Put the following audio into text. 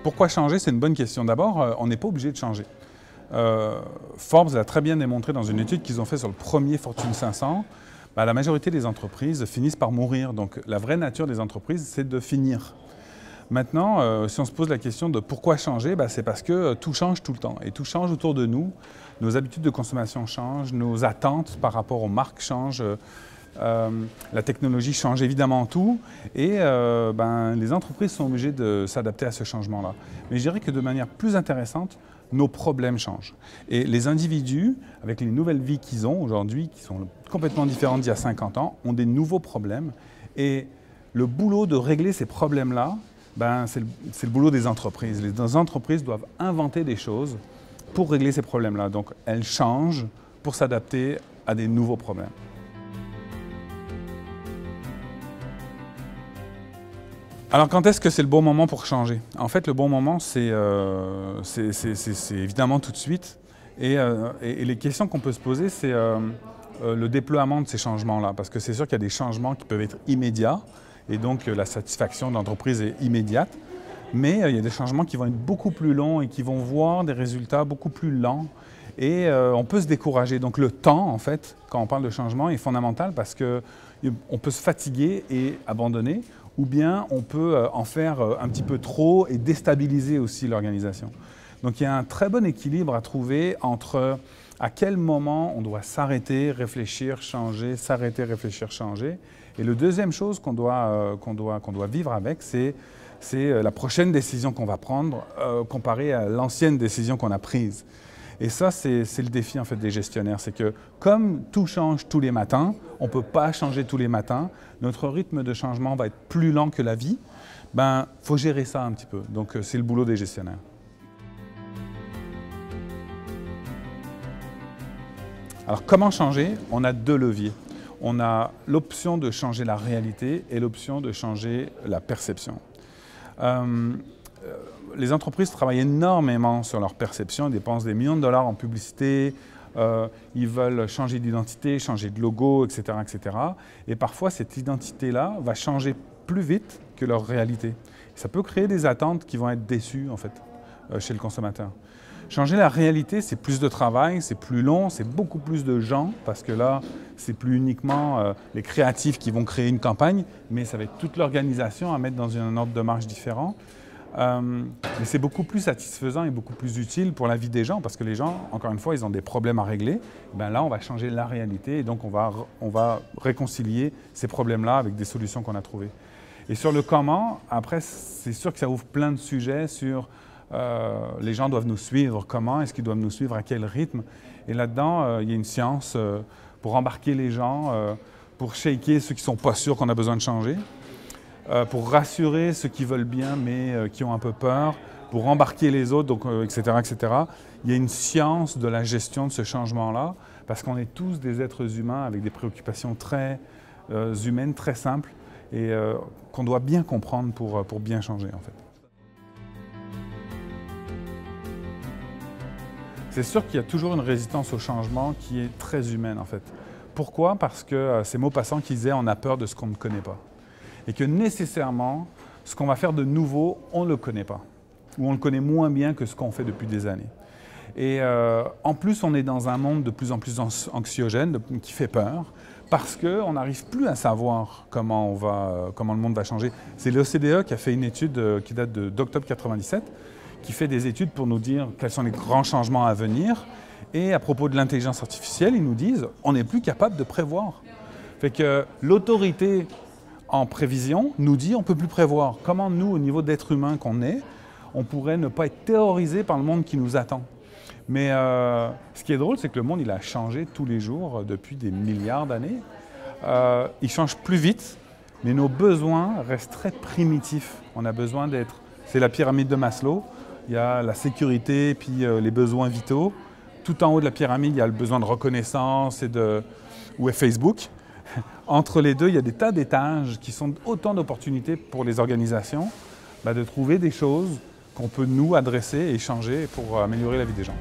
Pourquoi changer? C'est une bonne question. D'abord, on n'est pas obligé de changer. Forbes l'a très bien démontré dans une étude qu'ils ont fait sur le premier Fortune 500. La majorité des entreprises finissent par mourir. Donc la vraie nature des entreprises, c'est de finir. Maintenant, si on se pose la question de pourquoi changer, c'est parce que tout change tout le temps. Et tout change autour de nous. Nos habitudes de consommation changent, nos attentes par rapport aux marques changent. La technologie change évidemment tout et les entreprises sont obligées de s'adapter à ce changement-là. Mais je dirais que de manière plus intéressante, nos problèmes changent. Et les individus, avec les nouvelles vies qu'ils ont aujourd'hui, qui sont complètement différentes d'il y a 50 ans, ont des nouveaux problèmes. Et le boulot de régler ces problèmes-là, c'est le boulot des entreprises. Les entreprises doivent inventer des choses pour régler ces problèmes-là. Donc elles changent pour s'adapter à des nouveaux problèmes. Alors, quand est-ce que c'est le bon moment pour changer? En fait, le bon moment, c'est évidemment tout de suite. Et les questions qu'on peut se poser, c'est le déploiement de ces changements-là. Parce que c'est sûr qu'il y a des changements qui peuvent être immédiats. Et donc, la satisfaction de l'entreprise est immédiate. Mais il y a des changements qui vont être beaucoup plus longs et qui vont voir des résultats beaucoup plus lents. Et on peut se décourager. Donc, le temps, en fait, quand on parle de changement, est fondamental parce qu'on peut se fatiguer et abandonner. Ou bien on peut en faire un petit peu trop et déstabiliser aussi l'organisation. Donc il y a un très bon équilibre à trouver entre à quel moment on doit s'arrêter, réfléchir, changer, s'arrêter, réfléchir, changer. Et la deuxième chose qu'on doit vivre avec, c'est la prochaine décision qu'on va prendre comparée à l'ancienne décision qu'on a prise. Et ça, c'est le défi en fait, des gestionnaires. C'est que comme tout change tous les matins, on ne peut pas changer tous les matins, notre rythme de changement va être plus lent que la vie, faut gérer ça un petit peu. Donc, c'est le boulot des gestionnaires. Alors, comment changer? On a deux leviers. On a l'option de changer la réalité et l'option de changer la perception. Les entreprises travaillent énormément sur leur perception, dépensent des millions de dollars en publicité, ils veulent changer d'identité, changer de logo, etc., etc. Et parfois, cette identité-là va changer plus vite que leur réalité. Ça peut créer des attentes qui vont être déçues, en fait, chez le consommateur. Changer la réalité, c'est plus de travail, c'est plus long, c'est beaucoup plus de gens, parce que là, c'est plus uniquement les créatifs qui vont créer une campagne, mais ça va être toute l'organisation à mettre dans un ordre de marche différent. Mais c'est beaucoup plus satisfaisant et beaucoup plus utile pour la vie des gens parce que les gens, encore une fois, ils ont des problèmes à régler. Là, on va changer la réalité et donc on va réconcilier ces problèmes-là avec des solutions qu'on a trouvées. Et sur le comment, après, c'est sûr que ça ouvre plein de sujets sur les gens doivent nous suivre comment, est-ce qu'ils doivent nous suivre à quel rythme. Et là-dedans, il y a une science pour embarquer les gens, pour shaker ceux qui ne sont pas sûrs qu'on a besoin de changer. Pour rassurer ceux qui veulent bien mais qui ont un peu peur, pour embarquer les autres, donc, etc., etc. Il y a une science de la gestion de ce changement-là parce qu'on est tous des êtres humains avec des préoccupations très humaines, très simples et qu'on doit bien comprendre pour bien changer en fait. C'est sûr qu'il y a toujours une résistance au changement qui est très humaine en fait. Pourquoi? Parce que c'est Maupassant qui disait « on a peur de ce qu'on ne connaît pas ». Et que nécessairement, ce qu'on va faire de nouveau, on ne le connaît pas. Ou on le connaît moins bien que ce qu'on fait depuis des années. Et en plus, on est dans un monde de plus en plus anxiogène, qui fait peur, parce qu'on n'arrive plus à savoir comment le monde va changer. C'est l'OCDE qui a fait une étude qui date d'octobre 97, qui fait des études pour nous dire quels sont les grands changements à venir. Et à propos de l'intelligence artificielle, ils nous disent on n'est plus capable de prévoir. Fait que l'autorité en prévision, nous dit on ne peut plus prévoir. Comment nous, au niveau d'être humain qu'on est, on pourrait ne pas être terrorisé par le monde qui nous attend. Mais ce qui est drôle, c'est que le monde il a changé tous les jours depuis des milliards d'années. Il change plus vite, mais nos besoins restent très primitifs. On a besoin d'être... C'est la pyramide de Maslow. Il y a la sécurité, puis les besoins vitaux. Tout en haut de la pyramide, il y a le besoin de reconnaissance ou Facebook. Entre les deux, il y a des tas d'étages qui sont autant d'opportunités pour les organisations de trouver des choses qu'on peut nous adresser et changer pour améliorer la vie des gens.